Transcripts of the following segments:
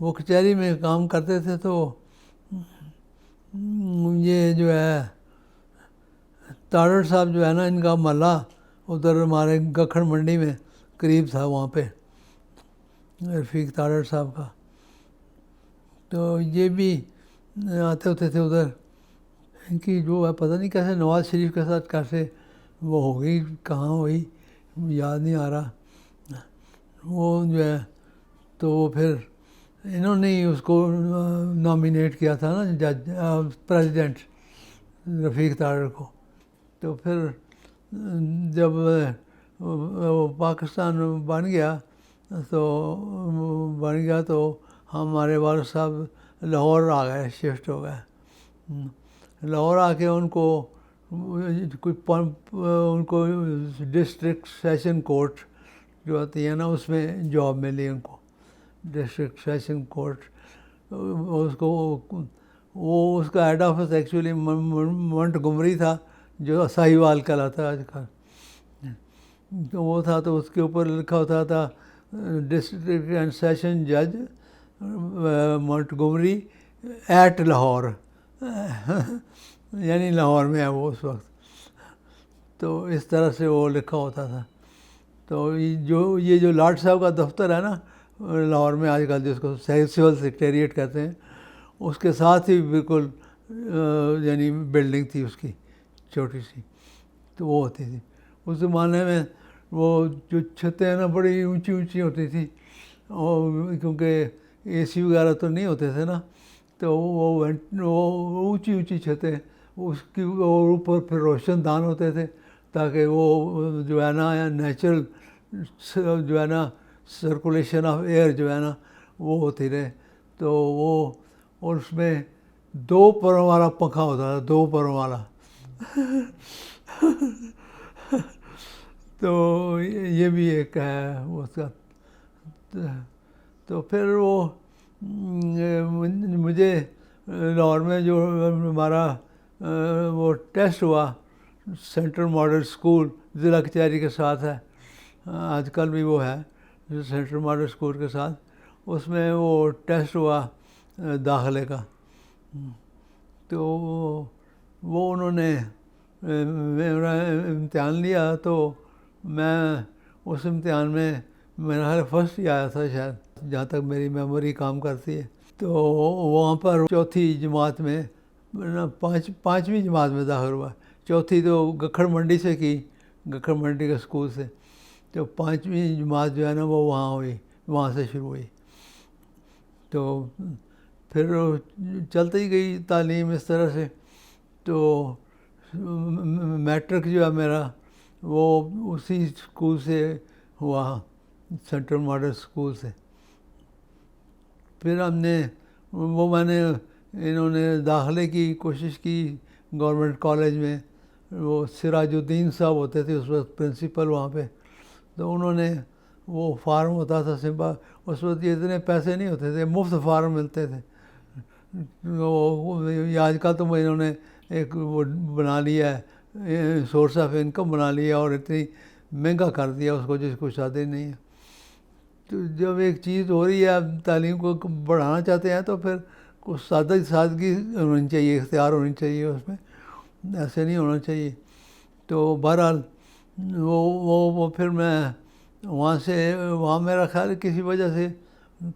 وہ کچہری میں کام کرتے تھے. تو یہ جو ہے تاڑڑ صاحب جو ہے نا، ان کا محلہ ادھر ہمارے گکھڑ منڈی میں قریب تھا، وہاں پہ رفیق تاڑڑ صاحب کا. تو یہ بھی آتے ہوتے تھے ادھر. ان کی جو ہے پتہ نہیں کیسے نواز شریف کے ساتھ کیسے وہ ہو گئی، کہاں ہوئی یاد نہیں آ رہا. وہ جو ہے تو وہ پھر انہوں نے ہی اس کو نامینیٹ کیا تھا نا جج پریزیڈنٹ رفیق تاڑڑ کو. تو پھر جب وہ پاکستان بن گیا تو ہمارے والد صاحب لاہور آ گئے، شفٹ ہو گئے. لاہور آ کے ان کو ڈسٹرکٹ سیشن کورٹ جو ہوتی ہے نا، اس میں جاب ملی ان کو. ڈسٹرکٹ سیشن کورٹ اس کا ہیڈ آفس ایکچولی منٹگمری تھا، جو ساہیوال کہلاتا ہے آج کل. تو وہ تھا، تو اس کے اوپر لکھا ہوتا تھا ڈسٹرکٹ اینڈ سیشن جج منٹگمری ایٹ لاہور، یعنی لاہور میں ہے وہ اس وقت. تو اس طرح سے وہ لکھا ہوتا تھا. تو یہ جو لاٹ صاحب کا دفتر ہے نا لاہور میں آج کل، جس کو سول سیکریٹریٹ کہتے ہیں، اس کے ساتھ ہی بالکل یعنی بلڈنگ تھی اس کی چھوٹی سی. تو وہ ہوتی تھی اس زمانے میں. وہ جو چھتیں ہیں نا بڑی اونچی اونچی ہوتی تھی، اور کیونکہ اے سی وغیرہ تو نہیں ہوتے تھے نا، تو وہ اونچی اونچی چھتیں، اس کی اوپر پھر روشن دان ہوتے تھے، تاکہ وہ جو ہے نا نیچرل جو ہے نا سرکولیشن آف ایئر جو ہے نا وہ ہوتی رہے. تو وہ اور اس میں 2 پروں والا پنکھا ہوتا تھا، 2 پروں والا. تو یہ بھی ایک ہے اس کا. تو پھر وہ مجھے لاہور میں جو ہمارا وہ ٹیسٹ ہوا سینٹرل ماڈل اسکول ضلع کچہری کے ساتھ ہے، آج کل بھی وہ ہے سینٹرل ماڈل اسکول کے ساتھ. اس میں وہ ٹیسٹ ہوا داخلے کا. تو وہ انہوں نے میرا امتحان لیا. تو میں اس امتحان میں میرا خیال فرسٹ ہی آیا تھا شاید، جہاں تک میری میموری کام کرتی ہے. تو وہاں پر 4تھی جماعت میں 5ویں جماعت میں داخل ہوا. 4تھی تو گکھڑ منڈی سے کی، گکھڑ منڈی کے اسکول سے. تو 5ویں جماعت جو ہے نا وہ وہاں ہوئی، وہاں سے شروع ہوئی. تو پھر چلتی ہی گئی تعلیم اس طرح سے. تو میٹرک جو ہے میرا وہ اسی اسکول سے ہوا، سینٹرل ماڈل اسکول سے. پھر میں نے انہوں نے داخلے کی کوشش کی گورنمنٹ کالج میں. وہ سراج الدین صاحب ہوتے تھے اس وقت پرنسپل وہاں پہ. تو انہوں نے وہ فارم ہوتا تھا سمپل، اس وقت یہ اتنے پیسے نہیں ہوتے تھے، مفت فارم ملتے تھے. آج کل تو انہوں نے ایک وہ بنا لیا ہے، سورس آف انکم بنا لیا، اور اتنی مہنگا کر دیا اس کو جس کو شادی نہیں ہے. تو جب ایک چیز ہو رہی ہے، اب تعلیم کو بڑھانا چاہتے ہیں تو پھر کچھ سادگی ہونی چاہیے، اختیار ہونی چاہیے، اس میں ایسے نہیں ہونا چاہیے. تو بہرحال وہ پھر میں وہاں میرا خیال کسی وجہ سے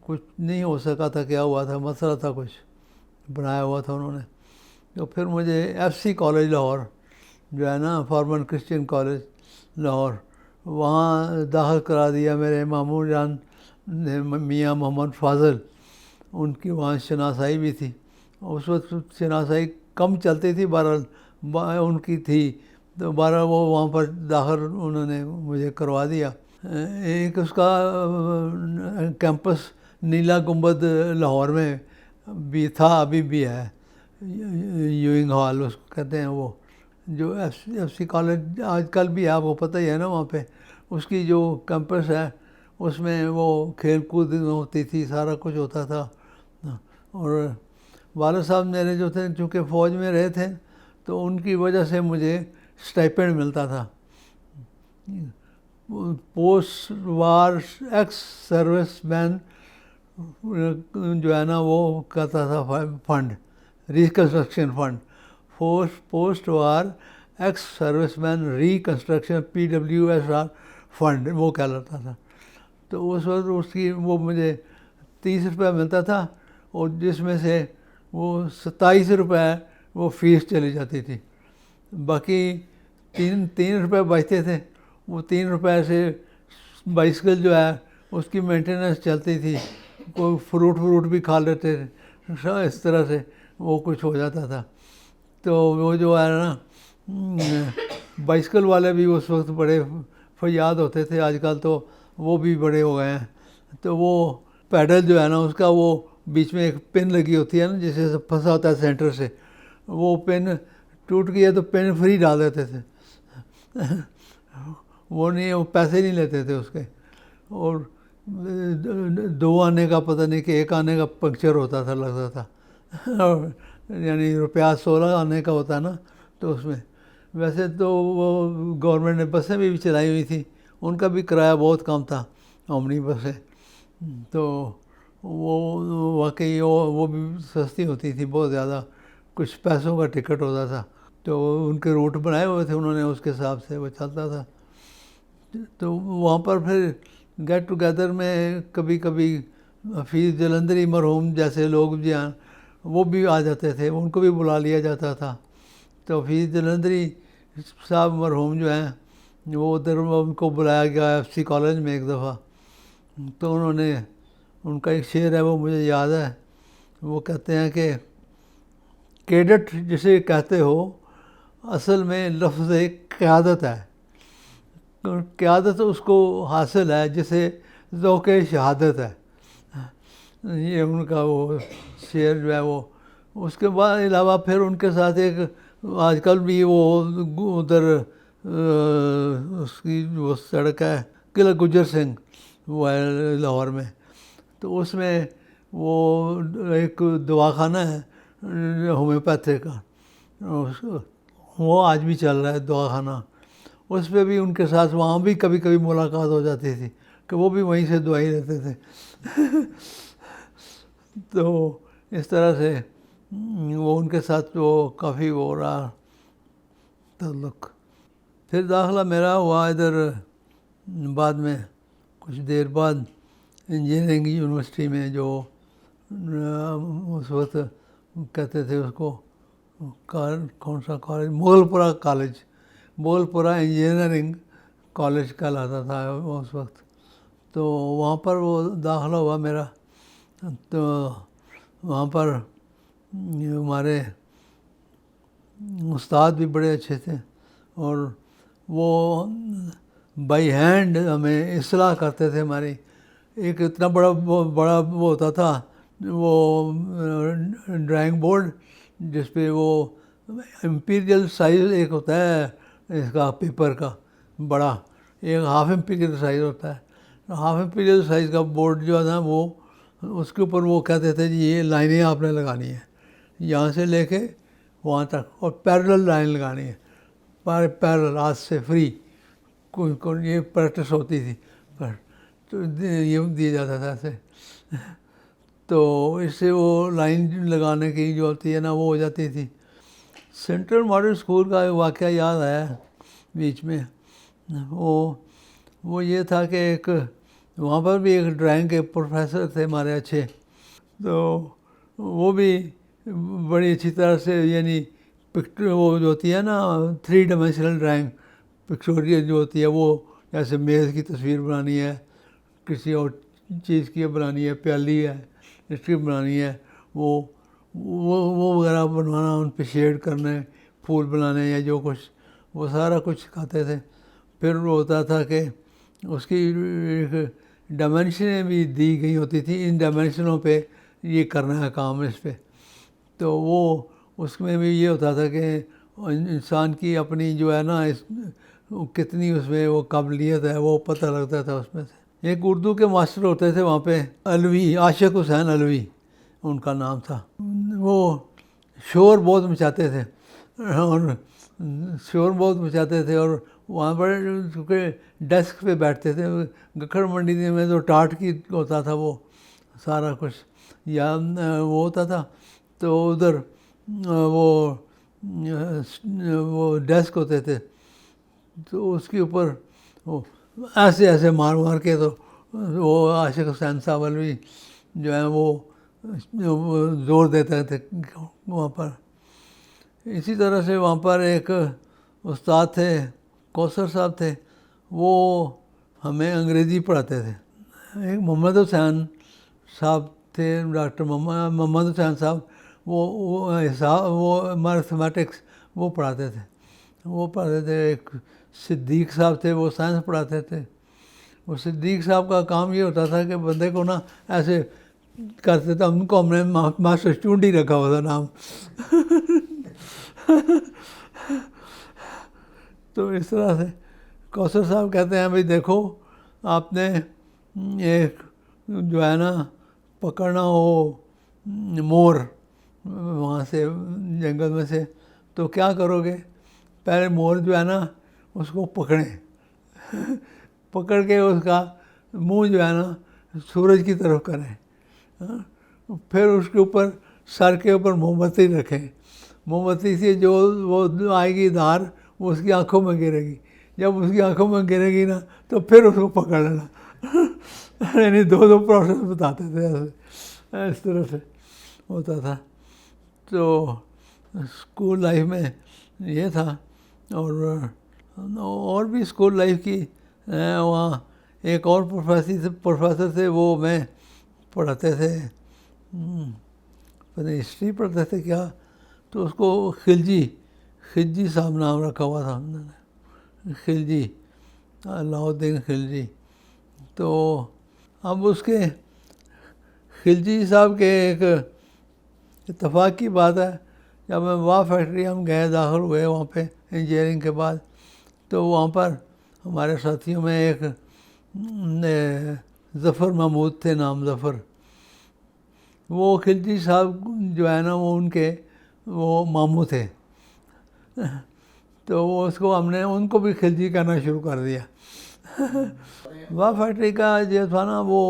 کچھ نہیں ہو سکا تھا. کیا ہوا تھا، مسئلہ تھا کچھ بنایا ہوا تھا انہوں نے. تو پھر مجھے FC کالج لاہور جو ہے نا، فارمر کرسچین کالج لاہور، وہاں داخل کرا دیا میرے ماموں جان نے، میاں محمد فاضل. ان کی وہاں شناسائی بھی تھی. اس وقت شناسائی کم چلتی تھی، بہرحال ان کی تھی. تو بہرحال وہ وہاں پر داخل انہوں نے مجھے کروا دیا. ایک اس کا کیمپس نیلا گنبد لاہور میں بھی تھا، ابھی بھی ہے، یوئنگ ہال اس کو کہتے ہیں. وہ جو FC کالج آج کل بھی ہے، آپ کو پتہ ہی ہے نا، وہاں پہ اس کی جو کیمپس ہے اس میں وہ کھیل کود ہوتی تھی، سارا کچھ ہوتا تھا. اور والد صاحب میرے جو تھے چونکہ فوج میں رہے تھے، تو ان کی وجہ سے مجھے اسٹائپینڈ ملتا تھا، پوسٹ وار ایکس سروس مین جو ہے نا وہ کرتا تھا فنڈ، ریکنسٹرکشن فنڈ، پوسٹ وار ایکس سروس مین ریکنسٹرکشن PWSR فنڈ وہ کہلاتا تھا۔ تو اس وقت اس کی وہ مجھے 30 روپے ملتا تھا، اور جس میں سے وہ 27 روپے وہ فیس چلی جاتی تھی، باقی تین روپے بچتے تھے۔ وہ 3 روپے سے بائسکل جو ہے اس کی مینٹیننس چلتی تھی، کوئی فروٹ بھی کھا لیتے تھے، اس طرح سے وہ کچھ ہو جاتا تھا۔ تو وہ جو ہے نا بائسکل والے بھی اس وقت بڑے فیاد ہوتے تھے، آج کل تو وہ بھی بڑے ہو گئے ہیں۔ تو وہ پیڈل جو ہے نا اس کا وہ بیچ میں ایک پن لگی ہوتی ہے نا، جسے پھنسا ہوتا ہے سینٹر سے، وہ پن ٹوٹ گیا تو پن فری ڈال دیتے تھے، وہ پیسے نہیں لیتے تھے اس کے۔ اور 2 آنے کا پتہ نہیں کہ 1 آنے کا پنکچر ہوتا تھا، لگتا تھا، یعنی روپیہ 16 آنے کا ہوتا ہے نا، تو اس میں ویسے تو وہ گورنمنٹ نے بسیں بھی چلائی ہوئی تھیں، ان کا بھی کرایہ بہت کم تھا، اومنی بسیں، تو وہ واقعی وہ بھی سستی ہوتی تھی بہت زیادہ، کچھ پیسوں کا ٹکٹ ہوتا تھا، تو ان کے روٹ بنائے ہوئے تھے انہوں نے، اس کے حساب سے وہ چلتا تھا۔ تو وہاں پر پھر گیٹ ٹوگیدر میں کبھی کبھی حفیظ جلندری مرحوم جیسے لوگ جو ہیں وہ بھی آ جاتے تھے، ان کو بھی بلا لیا جاتا تھا۔ تو حفیظ جلندری صاحب مرحوم جو ہیں وہ ادھر ان کو بلایا گیا FC کالج میں ایک دفعہ، تو انہوں نے، ان کا ایک شعر ہے وہ مجھے یاد ہے، وہ کہتے ہیں کہ کیڈٹ جسے کہتے ہو اصل میں لفظ قیادت ہے، قیادت اس کو حاصل ہے جسے ذوق شہادت ہے، یہ ان کا وہ شعر جو ہے وہ۔ اس کے بعد علاوہ پھر ان کے ساتھ ایک آج کل بھی وہ ادھر اس کی وہ سڑک ہے قلعہ گجر سنگھ، وہ ہے لاہور میں، تو اس میں وہ ایک دواخانہ ہے ہومیوپیتھک کا، وہ آج بھی چل رہا ہے دواخانہ، اس پہ بھی ان کے ساتھ وہاں بھی کبھی کبھی ملاقات ہو جاتی تھی کہ وہ بھی وہیں سے دوائی لیتے تھے۔ تو اس طرح سے وہ ان کے ساتھ وہ کافی وہ رہا تعلق۔ پھر داخلہ میرا ہوا ادھر بعد میں کچھ دیر بعد انجینئرنگ یونیورسٹی میں، جو اس وقت کہتے تھے اس کو کون سا کالج، مغل پورہ کالج، مغل پورہ انجینئرنگ کالج کہلاتا تھا اس وقت۔ تو وہاں پر وہ داخلہ ہوا میرا، تو وہاں پر ہمارے استاد بھی بڑے اچھے تھے، اور وہ بائی ہینڈ ہمیں اصلاح کرتے تھے ہماری۔ ایک اتنا بڑا وہ ہوتا تھا وہ ڈرائنگ بورڈ، جس پہ وہ امپیریل سائز ایک ہوتا ہے اس کا پیپر کا بڑا، ایک ہاف امپیریل سائز ہوتا ہے، ہاف امپیریل سائز کا بورڈ جو ہے نا وہ، اس کے اوپر وہ کہتے تھے جی یہ لائنیں آپ نے لگانی ہیں یہاں سے لے کے وہاں تک، اور پیرلل لائن لگانی ہے، پیرلل ہاتھ سے فری، یہ پریکٹس ہوتی تھی، تو یہ دیا جاتا تھا ایسے، تو اس سے وہ لائن لگانے کی جو ہوتی ہے نا وہ ہو جاتی تھی۔ سینٹرل ماڈل اسکول کا ایک واقعہ یاد آیا بیچ میں، وہ یہ تھا کہ ایک وہاں پر بھی ایک ڈرائنگ کے پروفیسر تھے ہمارے اچھے، تو وہ بھی بڑی اچھی طرح سے، یعنی وہ جو ہوتی ہے نا 3 ڈائمینشنل ڈرائنگ پکچوریل جو ہوتی ہے، وہ جیسے میز کی تصویر بنانی ہے، کسی اور چیز کی بنانی ہے، پیالی ہے اس کی بنانی ہے، وہ وغیرہ بنوانا، ان پہ شیڈ کرنے، پھول بنانے یا جو کچھ، وہ سارا کچھ سکھاتے تھے۔ پھر وہ ہوتا تھا کہ اس کی ڈائمینشنیں بھی دی گئی ہوتی تھیں، ان ڈائمینشنوں پہ یہ کرنا ہے کام اس پہ، تو وہ اس میں بھی یہ ہوتا تھا کہ انسان کی اپنی جو ہے نا کتنی اس میں وہ قابلیت ہے وہ پتہ لگتا تھا اس میں سے۔ ایک اردو کے ماسٹر ہوتے تھے وہاں پہ، علوی، عاشق حسین علوی ان کا نام تھا، وہ شور بہت مچاتے تھے، اور وہاں پر چونکہ ڈیسک پہ بیٹھتے تھے، گکھڑ منڈی میں تو ٹاٹ کی ہوتا تھا وہ سارا کچھ. یا وہ ہوتا تھا تو ادھر وہ ڈیسک ہوتے تھے تو اس کے اوپر وہ ایسے ایسے مار مار کے تو وہ عاشق حسین صاحب علوی جو ہیں وہ زور دیتے تھے وہاں پر. اسی طرح سے وہاں پر ایک استاد تھے کوثر صاحب تھے, وہ ہمیں انگریزی پڑھاتے تھے. ایک محمد حسین صاحب تھے, ڈاکٹر محمد حسین صاحب, وہ میتھمیٹکس وہ پڑھاتے تھے. ایک صدیق صاحب تھے, وہ سائنس پڑھاتے تھے. وہ صدیق صاحب کا کام یہ ہوتا تھا کہ بندے کو نا ایسے کرتے تھے, ان کو ہم نے ماسٹر چونڈی رکھا ہوا تھا نام. تو اس طرح سے کوثر صاحب کہتے ہیں بھائی دیکھو آپ نے ایک جو ہے نا پکڑنا ہو مور وہاں سے جنگل میں سے, تو کیا کرو گے؟ پہلے مور جو ہے نا اس کو پکڑیں, پکڑ کے اس کا منہ جو ہے نا سورج کی طرف کریں, پھر اس کے اوپر سر کے اوپر موم بتی رکھیں. موم بتی سے جو وہ آئے گی دھار وہ اس کی آنکھوں میں گرے گی. جب اس کی آنکھوں میں گرے گی نا تو پھر اس کو پکڑ لینا. یعنی دو پروسیس بتاتے تھے, ایسے اس طرح سے ہوتا تھا. تو اسکول لائف میں یہ تھا. اور بھی اسکول لائف کی وہاں ایک اور پروفیسر تھے, وہ میں پڑھاتے تھے, پتہ نہیں ہسٹری پڑھتے تھے کیا, تو اس کو خلجی صاحب نام رکھا ہوا تھا انہوں نے, خلجی, علاء الدین خلجی. تو اب اس کے خلجی صاحب کے ایک اتفاق کی بات ہے, جب میں واہ فیکٹری ہم گئے, داخل ہوئے وہاں پہ انجینئرنگ کے بعد, تو وہاں پر ہمارے ساتھیوں میں ایک ظفر محمود تھے, نام ظفر. وہ خلجی صاحب جو ہے نا وہ ان کے وہ ماموں تھے, تو وہ اس کو ہم نے ان کو بھی خلجی کہنا شروع کر دیا. واہ فیکٹری کا جو تھا نا وہ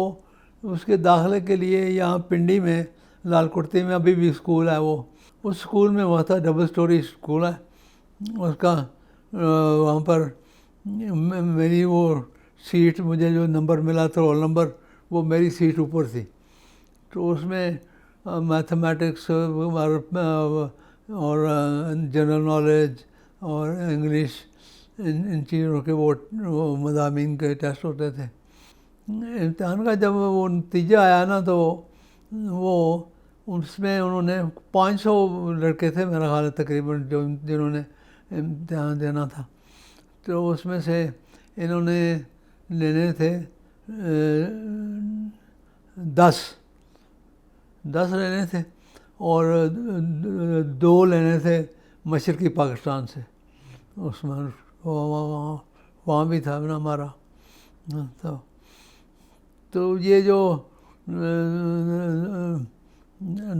اس کے داخلے کے لیے یہاں پنڈی میں لال کرتی میں ابھی بھی اسکول ہے, وہ اس اسکول میں وہ تھا, ڈبل سٹوری اسکول ہے اس کا. وہاں پر میری وہ سیٹ, مجھے جو نمبر ملا تھا رول نمبر, وہ میری سیٹ اوپر تھی. تو اس میں میتھمیٹکس اور جنرل نالج اور انگلش, ان چیزوں کے وہ مضامین کے ٹیسٹ ہوتے تھے. امتحان کا جب وہ نتیجہ آیا نا تو وہ اس میں انہوں نے 500 لڑکے تھے میرا خیال ہے تقریباً جنہوں نے امتحان دینا تھا. تو اس میں سے انہوں نے لینے تھے 10 لینے تھے, اور 2 لینے تھے مشرقی پاکستان سے. اس میں وہاں بھی تھا نا ہمارا. تو یہ جو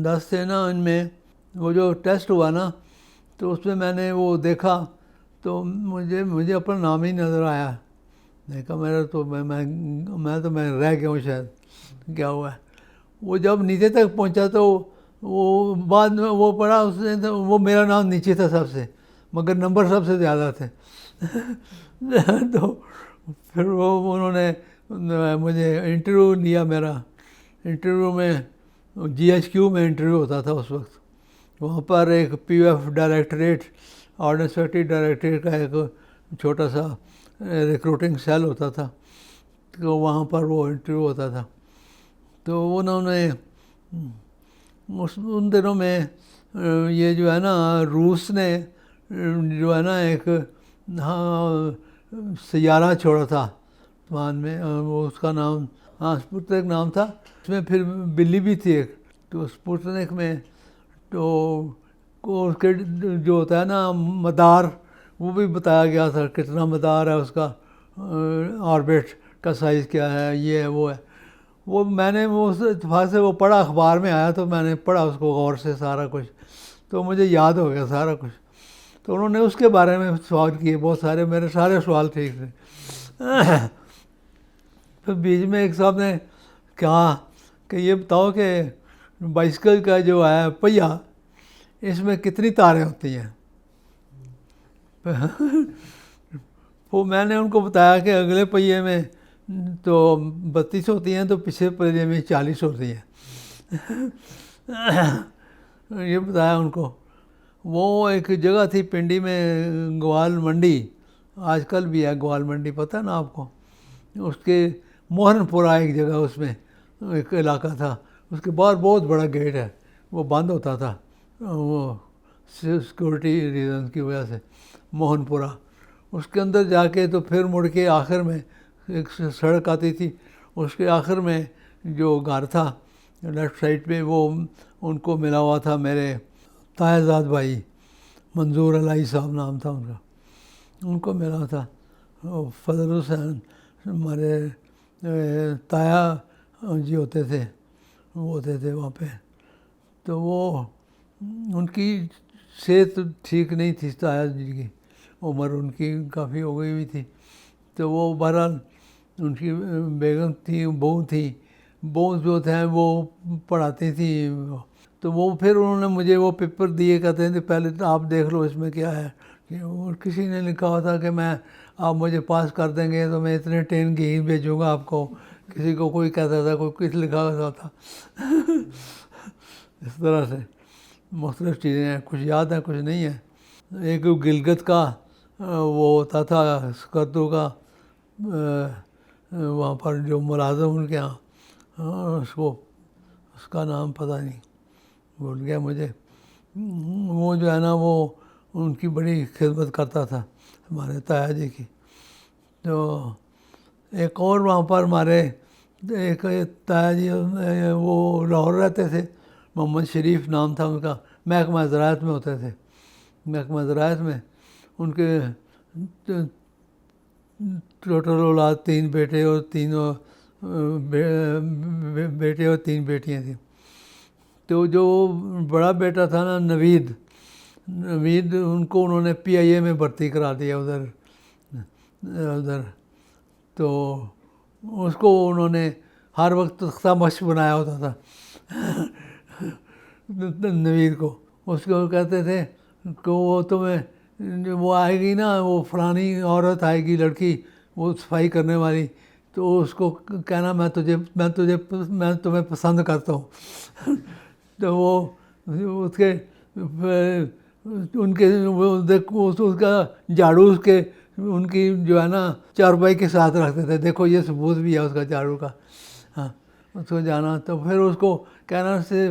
10 تھے نا, ان میں وہ جو ٹیسٹ ہوا نا تو اس میں میں نے وہ دیکھا تو مجھے اپنا نام ہی نظر آیا. دیکھا میرا تو میں رہ گیا ہوں شاید, کیا ہوا ہے. وہ جب نیچے تک پہنچا تو وہ بعد میں وہ پڑھا اس نے, تو وہ میرا نام نیچے تھا سب سے, مگر نمبر سب سے زیادہ تھے. تو پھر وہ انہوں نے مجھے انٹرویو لیا. میرا انٹرویو میں GHQ میں انٹرویو ہوتا تھا اس وقت. وہاں پر ایک PF directorate, ordnance factory directorate کا ایک چھوٹا سا ریکروٹنگ سیل ہوتا تھا, تو وہاں پر وہ انٹرویو ہوتا تھا. تو انہوں نے ان دنوں میں یہ جو ہے نا روس نے جو ہے نا ایک سیارہ چھوڑا تھا مان میں, وہ اس کا نام سپوتنک نام تھا. اس میں پھر بلی بھی تھی ایک, تو سپوتنک میں تو اس کے جو ہوتا ہے نا مدار, وہ بھی بتایا گیا تھا کتنا مدار ہے اس کا, آربٹ کا سائز کیا ہے, یہ ہے وہ ہے. وہ میں نے وہ اس اتفاق سے وہ پڑھا, اخبار میں آیا تو میں نے پڑھا اس کو غور سے سارا کچھ, تو مجھے یاد ہو گیا سارا کچھ. تو انہوں نے اس کے بارے میں سوال کیے بہت سارے, میرے سارے سوال ٹھیک تھے. پھر بیچ میں ایک صاحب نے کہا کہ یہ بتاؤ کہ بائسکل کا جو ہے پہیا اس میں کتنی تاریں ہوتی ہیں؟ وہ میں نے ان کو بتایا کہ اگلے پہیے میں تو 32 ہوتی ہیں تو پچھلے پہیے میں 40 ہوتی ہیں. یہ بتایا ان کو. وہ ایک جگہ تھی پنڈی میں گوال منڈی، آج کل بھی ہے گوال منڈی، پتہ نا آپ کو. اس کے موہن پورہ ایک جگہ، اس میں ایک علاقہ تھا، اس کے باہر بہت بڑا گیٹ ہے، وہ بند ہوتا تھا وہ سیکورٹی ریزن کی وجہ سے. موہن پورہ، اس کے اندر جا کے تو پھر مڑ کے آخر میں ایک سڑک آتی تھی، اس کے آخر میں جو گھر تھا لیفٹ سائڈ پہ، وہ ان کو ملا ہوا تھا میرے تایا زاد بھائی، منظور علائی صاحب نام تھا ان کا، ان کو ملا تھا. فضل حسین ہمارے تایا جی ہوتے تھے، وہ ہوتے تھے وہاں پہ. تو وہ ان کی صحت ٹھیک نہیں تھی، تایا جی کی عمر ان کی کافی ہو گئی ہوئی تھی. تو وہ بہرحال ان کی بیگم تھی، بہو تھی، بہو جو تھے وہ پڑھاتی تھی. تو وہ پھر انہوں نے مجھے وہ پیپر دیے، کہتے ہیں کہ پہلے آپ دیکھ لو اس میں کیا ہے. اور کسی نے لکھا ہوا تھا کہ میں آپ مجھے پاس کر دیں گے تو میں اتنے ٹین گھی بھیجوں گا آپ کو. کسی کو کوئی کہتا تھا، کوئی کچھ لکھا ہوا تھا. اس طرح سے مختلف چیزیں ہیں، کچھ یاد ہیں کچھ نہیں ہیں. ایک گلگت کا وہ ہوتا تھا سکردو کا، وہاں پر جو ملازم ان کے یہاں، اس کا نام پتہ نہیں، بھول گیا مجھے. وہ جو ہے نا وہ ان کی بڑی خدمت کرتا تھا ہمارے تایا جی کی. تو ایک اور وہاں پر ہمارے ایک تایا جی وہ لاہور رہتے تھے، محمد شریف نام تھا ان کا، محکمہ زراعت میں ہوتے تھے. محکمہ زراعت میں ان کے ٹوٹل اولاد 3 بیٹے اور 3 بیٹے اور 3 بیٹیاں تھیں. تو جو بڑا بیٹا تھا نا نوید، ان کو انہوں نے PIA میں بھرتی کرا دیا ادھر. تو اس کو انہوں نے ہر وقت تختہ مشق بنایا ہوتا تھا نوید کو. اس کو کہتے تھے کہ وہ تمہیں وہ آئے گی نا، وہ فلانی عورت آئے گی لڑکی، وہ صفائی کرنے والی، تو اس کو کہنا میں تمہیں پسند کرتا ہوں. تو وہ اس کے ان کے اس کا جھاڑو ان کی جو ہے نا چارپائی کے ساتھ رکھتے تھے. دیکھو یہ ثبوت بھی ہے اس کا جھاڑو کا. ہاں، اس کو جانا تو پھر اس کو کہنا سے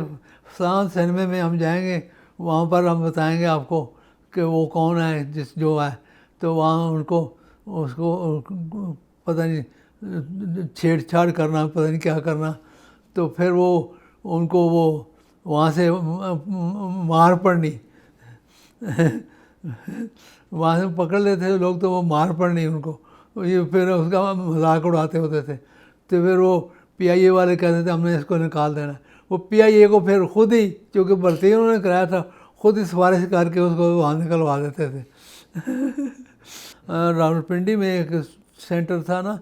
سانت سینمے میں ہم جائیں گے، وہاں پر ہم بتائیں گے آپ کو کہ وہ کون ہے جو ہے. تو وہاں اس کو پتہ نہیں چھیڑ چھاڑ کرنا، پتہ نہیں کیا کرنا. تو پھر ان کو وہاں سے مار پڑنی وہاں سے پکڑ لیتے لوگ تو وہ مار پڑنی ان کو. یہ پھر اس کا مذاق اڑاتے ہوتے تھے. تو پھر وہ PIA والے کہتے تھے ہم نے اس کو نکال دینا. وہ PIA کو پھر خود ہی، چونکہ بھرتی انہوں نے کرایا تھا، خود ہی سفارش کر کے اس کو وہاں نکلوا دیتے تھے. راولپنڈی میں ایک سینٹر تھا نا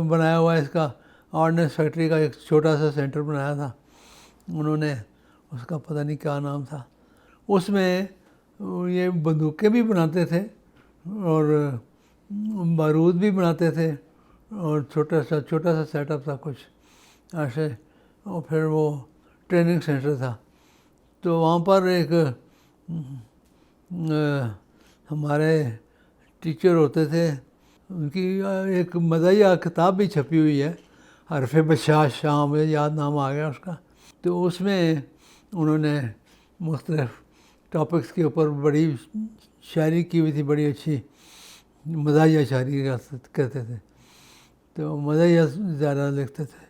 بنایا ہوا، اس کا آرڈننس فیکٹری کا ایک چھوٹا سا سینٹر بنایا تھا انہوں نے، اس کا پتہ نہیں کیا نام تھا. اس میں یہ بندوقیں بھی بناتے تھے اور بارود بھی بناتے تھے، اور چھوٹا سا سیٹ اپ تھا کچھ ایسے. اور پھر وہ ٹریننگ سینٹر تھا. تو وہاں پر ایک ہمارے ٹیچر ہوتے تھے، ان کی ایک مزاحیہ کتاب بھی چھپی ہوئی ہے، حرف بشاش شاہ، مجھے یاد نام آ گیا اس کا. تو اس میں انہوں نے مختلف ٹاپکس کے اوپر بڑی شاعری کی ہوئی تھی، بڑی اچھی مزاحیہ شاعری کہتے تھے. تو مزاحیہ زیادہ لکھتے تھے.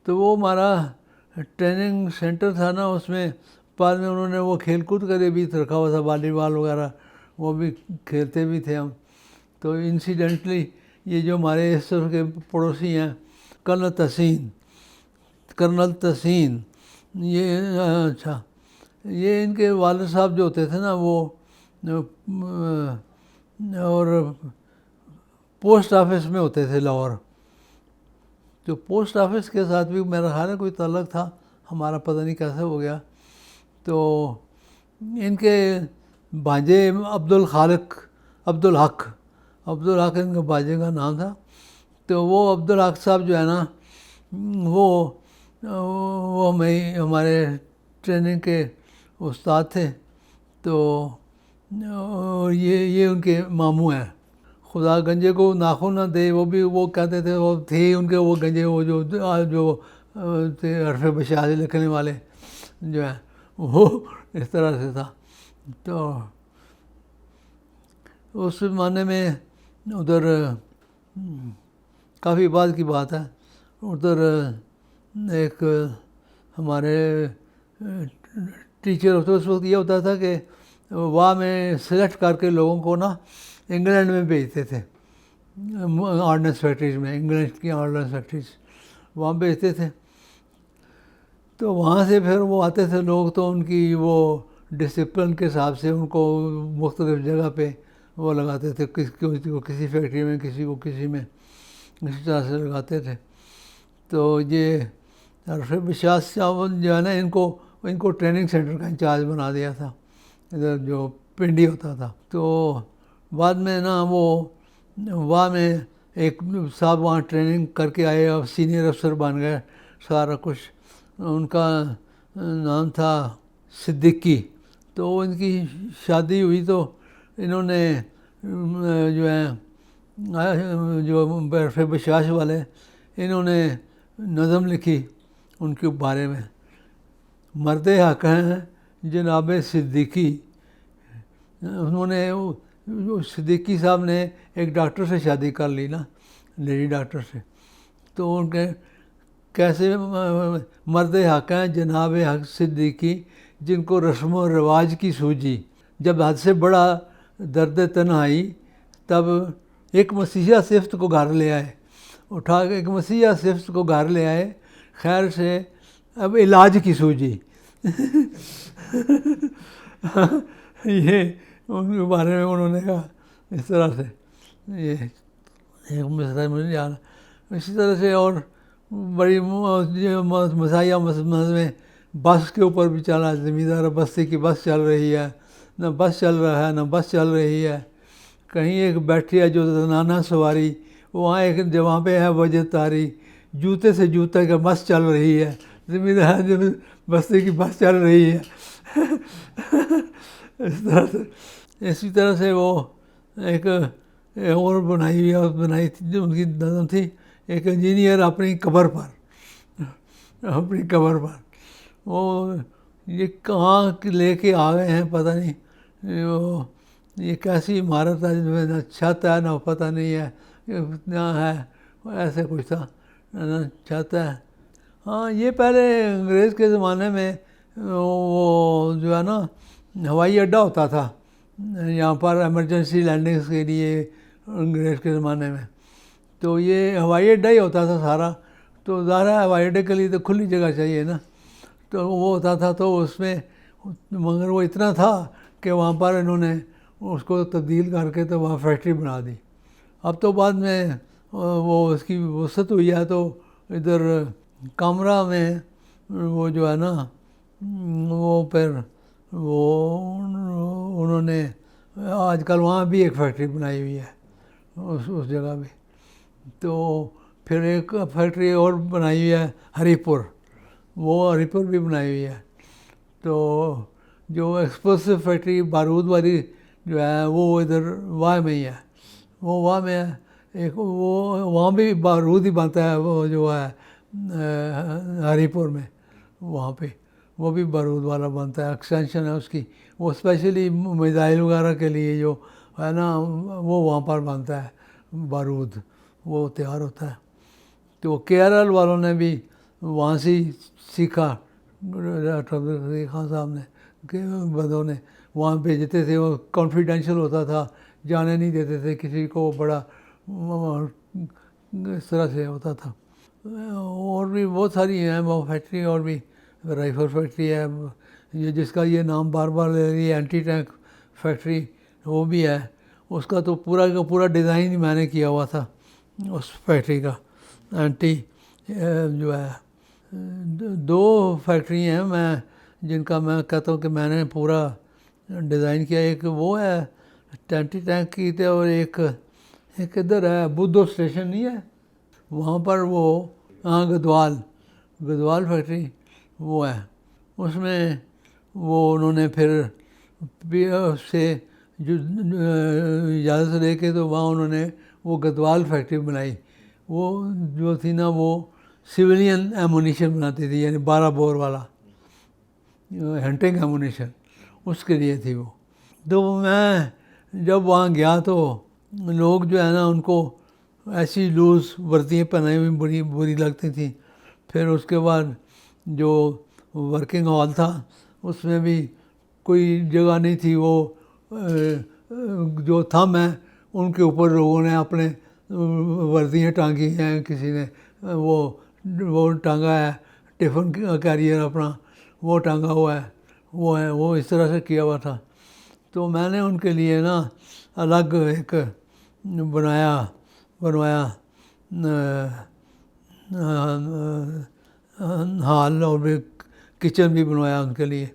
تو وہ ہمارا ٹریننگ سینٹر تھا نا، اس میں بعد میں انہوں نے وہ کھیل کود کے لیے بھی رکھا ہوا تھا، والی بال وغیرہ، وہ بھی کھیلتے بھی تھے ہم. تو انسیڈنٹلی یہ جو ہمارے اس طرح کے پڑوسی ہیں، کرنل تحسین، یہ اچھا، یہ ان کے والد صاحب جو ہوتے تھے نا وہ اور پوسٹ آفس میں ہوتے تھے لاہور. تو تو پوسٹ آفس کے ساتھ بھی میرا خیال ہے کوئی تعلق تھا ہمارا، پتہ نہیں کیسے ہو گیا. تو ان کے بھانجے عبدالحق ان کے بھانجے کا نام تھا. تو وہ عبدالحق صاحب جو ہے نا وہ ہمارے ٹریننگ کے استاد تھے. تو یہ ان کے ماموں ہیں. خدا گنجے کو ناخن نہ دے، وہ کہتے تھے، وہ تھے ان کے وہ گنجے، وہ جو تھے حرف بشاش لکھنے والے جو ہیں، وہ اس طرح سے تھا. تو اس زمانے میں ادھر کافی بعد کی بات ہے، ادھر ایک ہمارے ٹیچر ہوتے، اس وقت یہ ہوتا تھا کہ وہاں میں سلیکٹ کر کے لوگوں کو نا انگلینڈ میں بھیجتے تھے، آرڈننس فیکٹریز میں، انگلینڈ کی آرڈننس فیکٹریز وہاں بھیجتے تھے. تو وہاں سے پھر وہ آتے تھے لوگ، تو ان کی وہ ڈسپلن کے حساب سے ان کو مختلف جگہ پہ وہ لگاتے تھے، کسی کو کسی فیکٹری میں، کسی کو کسی میں، اسی طرح سے لگاتے تھے. تو یہ حرف بشاش جو ہے نا ان کو ٹریننگ سینٹر کا انچارج بنا دیا تھا، ادھر جو پنڈی ہوتا تھا. تو بعد میں نا وہ وہاں میں ایک صاحب وہاں ٹریننگ کر کے آئے اور سینئر افسر بن گئے سارا کچھ. ان کا نام تھا صدیقی. تو ان کی شادی ہوئی تو انہوں نے جو ہے جو حرف بشاش والے، انہوں نے نظم لکھی ان کے بارے میں، مرد حق ہیں جناب صدیقی. انہوں نے صدیقی صاحب نے ایک ڈاکٹر سے شادی کر لی نا، لیڈی ڈاکٹر سے. تو ان کے کیسے مرد حق ہیں جناب حق صدیقی، جن کو رسم و رواج کی سوجی، جب حد سے بڑا درد تنہائی، تب ایک مسیحا صفت کو گھر لے آئے، اٹھا کے ایک مسیحا صفت کو گھر لے آئے، خیر سے اب علاج کی سوجی. یہ ان کے بارے میں انہوں نے کہا اس طرح سے. یہ ایک مسئلہ مجھے یاد ہے. اسی طرح سے اور بڑی مسائیہ میں بس کے اوپر بھی چلا، زمیندار بستی کی بس چل رہی ہے، نہ بس چل رہا ہے نہ بس چل رہی ہے. کہیں ایک بیٹھی ہے جو زنانہ سواری، وہاں ایک وہاں پہ ہے وجہ تاری، جوتے سے جوتے کا بس چل رہی ہے، زمیندار جو بستی کی بس چل رہی ہے. اسی طرح سے وہ ایک اور بنائی تھی جو ان کی نظم تھی، ایک انجینئر اپنی قبر پر وہ یہ کہاں لے کے آ گئے ہیں پتہ نہیں. وہ یہ کیسی عمارت ہے جس میں نہ چھت ہے نہ پتہ نہیں ہے نہ ہے، ایسے کچھ تھا، نہ چھت ہے. ہاں یہ پہلے انگریز کے زمانے میں وہ جو ہے نا ہوائی اڈہ ہوتا تھا یہاں پر ایمرجنسی لینڈنگز کے لیے انگریز کے زمانے میں. تو یہ ہوائی اڈہ ہی ہوتا تھا سارا. تو ظاہر ہے ہوائی اڈے کے لیے تو کھلی جگہ چاہیے نا، تو وہ ہوتا تھا. تو اس میں مگر وہ اتنا تھا کہ وہاں پر انہوں نے اس کو تبدیل کر کے تو وہاں فیکٹری بنا دی. اب تو بعد میں وہ اس کی وسعت ہوئی ہے، تو ادھر کامرا میں وہ جو ہے نا وہ پھر وہ انہوں نے آج کل وہاں بھی ایک فیکٹری بنائی ہوئی ہے اس جگہ پہ. تو پھر ایک فیکٹری اور بنائی ہوئی ہے ہری پور، وہ ہری پور بھی بنائی ہوئی ہے. تو جو ایکسپلوسو فیکٹری بارود والی جو ہے وہ ادھر واہ میں ہی ہے، وہ واہ میں ہے. ایک وہ وہاں بھی بارود ہی بنتا ہے، وہ جو ہے ہری پور میں وہاں پہ وہ بھی بارود والا بنتا ہے، ایکسٹینشن ہے اس کی. وہ اسپیشلی میزائل وغیرہ کے لیے جو ہے نا وہ وہاں پر بنتا ہے بارود، وہ تیار ہوتا ہے. تو کیرل والوں نے بھی وہاں سے سیکھا، ڈاکٹر عبدالقادر خان صاحب نے کہ بندوں نے وہاں بھیجتے تھے. وہ کانفیڈینشیل ہوتا تھا، جانے نہیں دیتے تھے کسی کو، بڑا اس طرح سے ہوتا تھا. اور بھی بہت ساری ہیں وہ فیکٹری، اور بھی رائفل فیکٹری ہے یہ جس کا یہ نام بار بار لے رہی ہے، اینٹی ٹینک فیکٹری وہ بھی ہے. اس کا تو پورا کا پورا ڈیزائن ہی میں نے کیا ہوا تھا اس فیکٹری کا، اینٹی جو ہے 2 فیکٹری ہیں جن کا میں کہتا ہوں کہ میں نے پورا ڈیزائن کیا. ایک وہ ہے ٹینٹی ٹینک کی تھے اور ایک ادھر ہے بدھو اسٹیشن نہیں ہے وہاں پر وہ گدوال فیکٹری وہ ہے. اس میں وہ انہوں نے پھر سے جو اجازت لے کے تو وہاں انہوں نے وہ گدوال فیکٹری بنائی. وہ جو تھی نا وہ سویلین ایمونیشن بناتی تھی, یعنی 12 بور والا ہنٹنگ ایمونیشن, اس کے لیے تھی وہ. تو میں جب وہاں گیا تو لوگ جو ہے نا ان کو ایسی لوز وردیاں پہنائی ہوئی بری لگتی تھیں. پھر اس کے بعد جو ورکنگ ہال تھا اس میں بھی کوئی جگہ نہیں تھی. وہ جو تھم ہیں ان کے اوپر لوگوں نے اپنے وردیاں ٹانگی ہیں, کسی نے وہ ٹانگا ہے ٹفن کیریئر اپنا وہ ٹانگا ہوا ہے, وہ اس طرح سے کیا ہوا تھا. تو میں نے ان کے لیے نا الگ ایک بنوایا ہال اور بھی کچن بھی بنوایا ان کے لیے.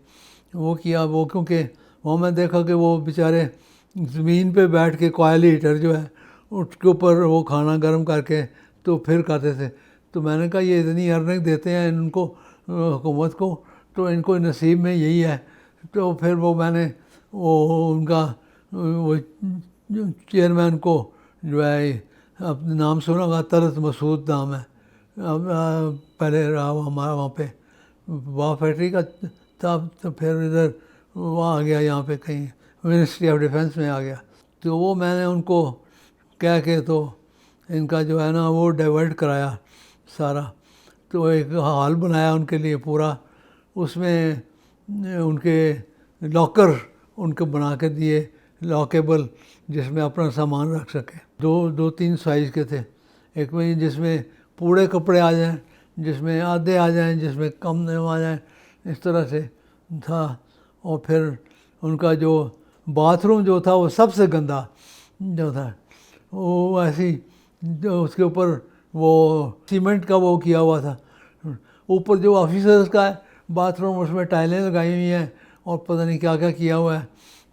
وہ کیا وہ کیونکہ وہاں میں دیکھا کہ وہ بیچارے زمین پہ بیٹھ کے کوئل ہیٹر جو ہے اس کے اوپر وہ کھانا گرم کر کے تو پھر کھاتے تھے. تو میں نے کہا یہ اتنی ارننگ دیتے ہیں ان کو حکومت کو, تو ان کو نصیب میں یہی ہے. تو پھر وہ میں نے وہ ان کا وہ چیئرمین کو جو ہے اپنا نام سنا ہوگا, طلعت مسعود نام ہے, پہلے رہا ہمارا وہاں پہ وہاں فیکٹری کا تھا. تو پھر ادھر وہاں آ گیا یہاں پہ کہیں منسٹری آف ڈیفینس میں آ گیا. تو وہ میں نے ان کو کہہ کے تو ان کا جو ہے نا وہ ڈائیورٹ کرایا سارا. تو ایک ہال بنایا ان کے لیے پورا, اس میں ان کے لاکر ان کو بنا کے دیے لاکیبل, جس میں اپنا سامان رکھ سکے. 2-3 سائز کے تھے. ایک میں جس میں پورے کپڑے آ جائیں, جس میں آدھے آ جائیں, جس میں کم آ جائیں, اس طرح سے تھا. اور پھر ان کا جو باتھ روم جو تھا وہ سب سے گندا جو تھا, وہ ایسی جو اس کے اوپر وہ سیمنٹ کا وہ کیا ہوا تھا. اوپر جو آفیسرز کا ہے باتھ روم اس میں ٹائلیں لگائی ہوئی ہیں اور پتہ نہیں کیا کیا کیا ہوا ہے.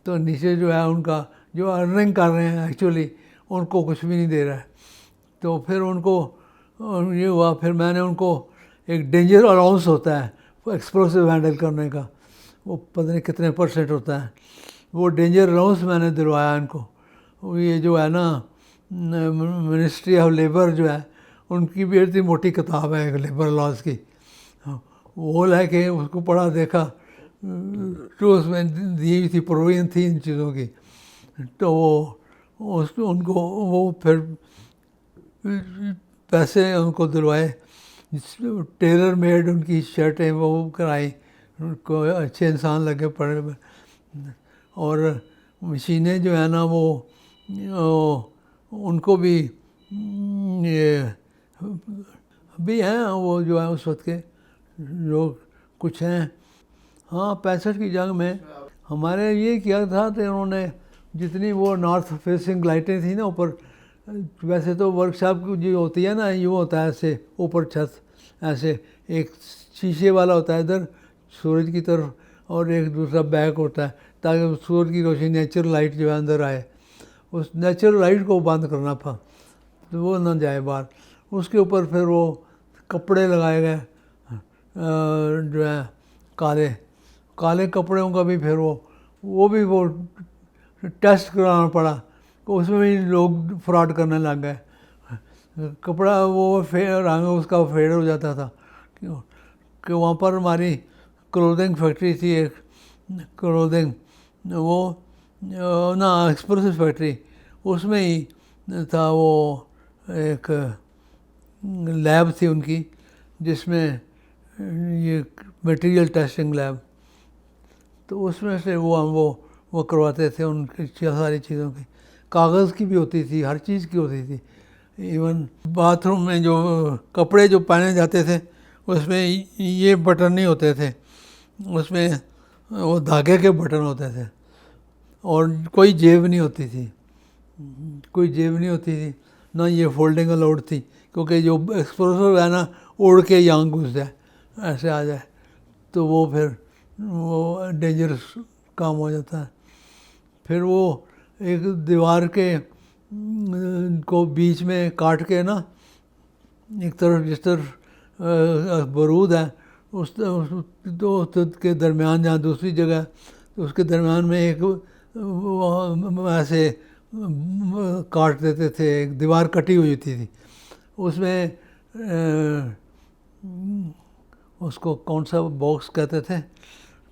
تو نیچے جو ہے ان کا جو ارننگ کر رہے ہیں ایکچولی ان کو کچھ بھی نہیں دے رہا ہے. تو پھر ان کو یہ ہوا, پھر میں نے ان کو ایک ڈینجر الاؤنس ہوتا ہے ایکسپلوسیو ہینڈل کرنے کا, وہ پتہ نہیں کتنے % ہوتا ہے, وہ ڈینجر الاؤنس میں نے دلوایا ان کو. یہ جو ہے نا منسٹری آف لیبر جو ہے ان کی بھی اتنی موٹی کتاب ہے ایک لیبر لاز کی, وہ لے کے اس کو پڑھا دیکھا تو اس میں دی ہوئی تھی پروویژن تھی ان چیزوں کی. تو وہ ان کو وہ پھر پیسے ان کو دلوائے, ٹیلر میڈ ان کی شرٹیں وہ کرائی, ان کو اچھے انسان لگے پڑے. اور مشینیں جو ہے نا وہ ان کو بھی یہ بھی ہیں وہ جو ہے اس وقت کے لوگ کچھ ہیں. ہاں 65 کی جنگ میں ہمارے یہ کیا تھا کہ انہوں نے جتنی وہ نارتھ فیسنگ لائٹیں تھیں نا اوپر, ویسے تو ورک شاپ جو ہوتی ہے نا یوں ہوتا ہے ایسے اوپر چھت ایسے ایک شیشے والا ہوتا ہے ادھر سورج کی طرف اور ایک دوسرا بیک ہوتا ہے تاکہ سورج کی روشنی نیچرل لائٹ جو ہے اندر آئے. اس نیچرل لائٹ کو بند کرنا تھا تو وہ نہ جائے باہر. اس کے اوپر پھر وہ کپڑے لگائے گئے جو ہے کالے کپڑوں کا بھی پھر وہ بھی وہ ٹیسٹ کرانا پڑا. اس میں بھی لوگ فراڈ کرنے لگ گئے. کپڑا وہ رنگ اس کا فیڈ ہو جاتا تھا کہ وہاں پر ہماری کلودنگ فیکٹری تھی ایک کلودنگ وہ نا ایکسپلوسو فیکٹری, اس میں ہی تھا وہ ایک لیب تھی ان کی جس میں یہ میٹیریل ٹیسٹنگ لیب. تو اس میں سے وہ کرواتے تھے ان کی ساری چیزوں کی. کاغذ کی بھی ہوتی تھی, ہر چیز کی ہوتی تھی. ایون باتھ روم میں جو کپڑے جو پہنے جاتے تھے اس میں یہ بٹن نہیں ہوتے تھے, اس میں وہ دھاگے کے بٹن ہوتے تھے اور کوئی جیب نہیں ہوتی تھی نہ یہ فولڈنگ الاؤڈ تھی کیونکہ جو ایکسپلوسو ہے نا اڑ کے یہاں گھس جائے، ایسے آ جائے تو وہ پھر وہ ڈینجرس کام ہو جاتا ہے۔ پھر وہ ایک دیوار کے کو بیچ میں کاٹ کے نا، ایک طرف جس طرف برود ہے اس دو کے درمیان جہاں دوسری جگہ تو اس کے درمیان میں ایک ایسے کاٹ دیتے تھے، ایک دیوار کٹی ہوئی تھی اس میں اس کو کون سا باکس کہتے تھے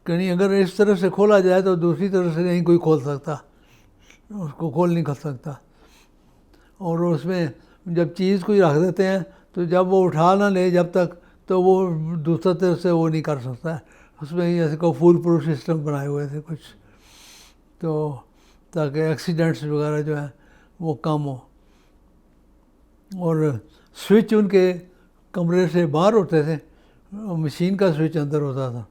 کہ نہیں، اگر اس طرف سے کھولا جائے تو دوسری طرف سے نہیں کوئی کھول سکتا، اس کو کھول نہیں کر سکتا۔ اور اس میں جب چیز کوئی رکھ دیتے ہیں تو جب وہ اٹھا نہ لے جب تک تو وہ دوسرا طرف سے وہ نہیں کر سکتا ہے۔ اس میں ایسے کو فول پروف سسٹم بنائے ہوئے تھے کچھ، تو تاکہ ایکسیڈنٹس وغیرہ جو ہیں وہ کم ہو۔ اور سوئچ ان کے کمرے سے باہر ہوتے تھے، مشین کا سوئچ اندر ہوتا تھا،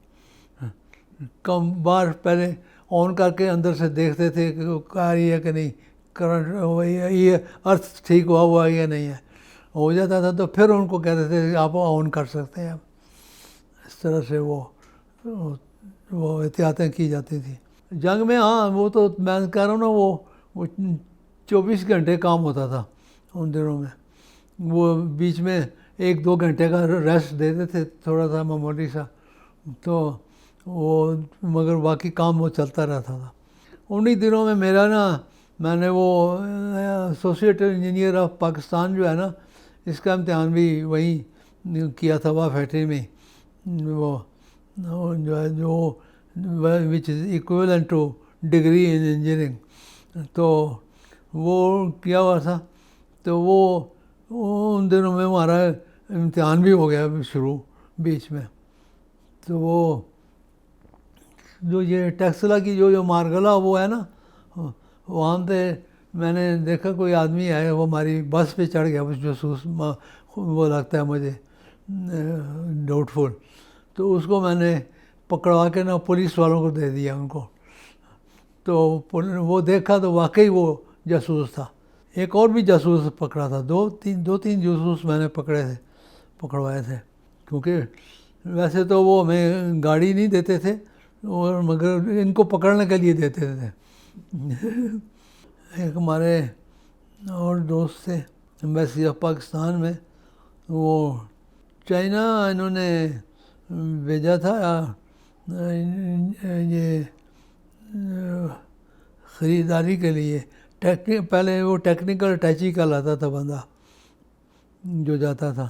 کم باہر پہلے آن کر کے اندر سے دیکھتے تھے کہ آ رہی ہے کہ نہیں، کرنٹ یہ ارتھ ٹھیک ہوا یا نہیں ہے، ہو جاتا تھا تو پھر ان کو کہتے تھے کہ آپ آن کر سکتے ہیں۔ اب اس طرح سے وہ احتیاطیں کی جاتی تھیں جنگ میں۔ ہاں وہ تو میں کہہ رہا ہوں نا، وہ 24 گھنٹے کام ہوتا تھا ان دنوں میں، وہ بیچ میں 1-2 گھنٹے کا ریسٹ دیتے تھے تھوڑا سا معمولی سا، تو وہ مگر باقی کام وہ چلتا رہتا تھا۔ انہی دنوں میں میرا نا، میں نے وہ ایسوسیٹ انجینئر آف پاکستان جو ہے نا، اس کا امتحان بھی وہیں کیا تھا، وہ فیکٹری میں، وہ جو ہے جو which is equivalent to degree in engineering, تو وہ کیا ہوا تھا۔ تو وہ ان دنوں میں ہمارا امتحان بھی ہو گیا شروع بیچ میں، تو وہ جو یہ ٹیکسلا کی جو مارگلا وہ ہے نا، وہاں پہ میں نے دیکھا کوئی آدمی آئے، وہ ہماری بس پہ چڑھ گیا، جاسوس وہ لگتا ہے مجھے ڈاؤٹ فل، تو اس کو میں نے پکڑوا کے نا پولیس والوں کو دے دیا ان کو، تو وہ دیکھا تو واقعی وہ جاسوس تھا۔ ایک اور بھی جاسوس پکڑا تھا، دو تین جاسوس میں نے پکڑوائے تھے، کیونکہ ویسے تو وہ ہمیں گاڑی نہیں دیتے تھے، اور مگر ان کو پکڑنے کے لیے دیتے تھے۔ ایک ہمارے اور دوست تھے ایمبیسی آف پاکستان میں، وہ چائنا انہوں نے بھیجا تھا یہ خریداری کے لیے، پہلے وہ ٹیکنیکل اٹیچی کا لاتا تھا بندہ جو جاتا تھا،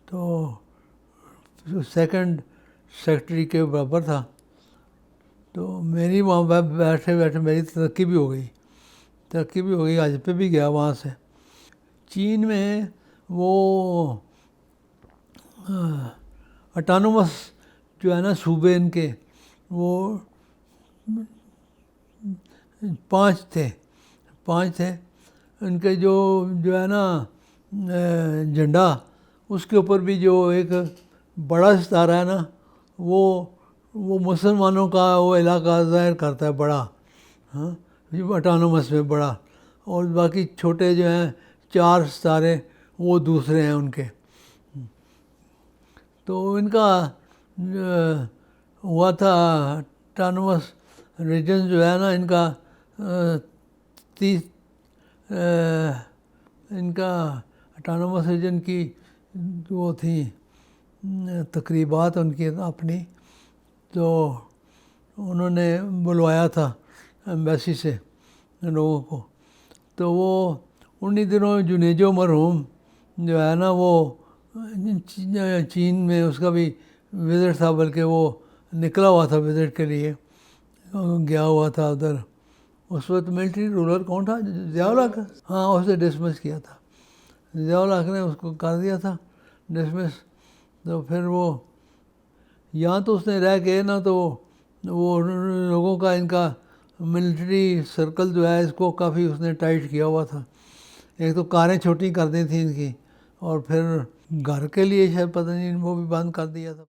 تو سیکنڈ سیکٹری کے برابر تھا، تو میری وہاں بیٹھے میری ترقی بھی ہو گئی، آج پہ بھی گیا وہاں سے۔ چین میں وہ اٹانومس جو ہے نا صوبے ان کے، وہ 5 تھے، ان کے جو ہے نا جھنڈا، اس کے اوپر بھی جو ایک بڑا ستارہ ہے نا، وہ مسلمانوں کا وہ علاقہ ظاہر کرتا ہے بڑا، ہاں اٹانومس میں بڑا، اور باقی چھوٹے جو ہیں 4 ستارے وہ دوسرے ہیں ان کے۔ تو ان کا ہوا تھا اٹانومس ریجن جو ہے نا، ان کا ان کا اٹانومس ریجن کی وہ تھیں تقریبات ان کی اپنی، تو انہوں نے بلوایا تھا ایمبیسی سے لوگوں کو، تو وہ انہی دنوں جنیجو مرحوم جو ہے نا، وہ چین میں اس کا بھی وزٹ تھا، بلکہ وہ نکلا ہوا تھا وزٹ کے لیے، گیا ہوا تھا ادھر۔ اس وقت ملٹری رولر کون تھا؟ ضیاء الحق، ہاں اسے ڈسمس کیا تھا، ضیاء الحق نے اس کو کر دیا تھا ڈسمس۔ تو پھر وہ یہاں تو اس نے رہ کے نا، تو وہ لوگوں کا ان کا ملٹری سرکل جو ہے اس کو کافی اس نے ٹائٹ کیا ہوا تھا۔ ایک تو کاریں چھوٹی کر دی تھیں ان کی، اور پھر گھر کے لیے شاید پتہ نہیں وہ بھی بند کر دیا تھا۔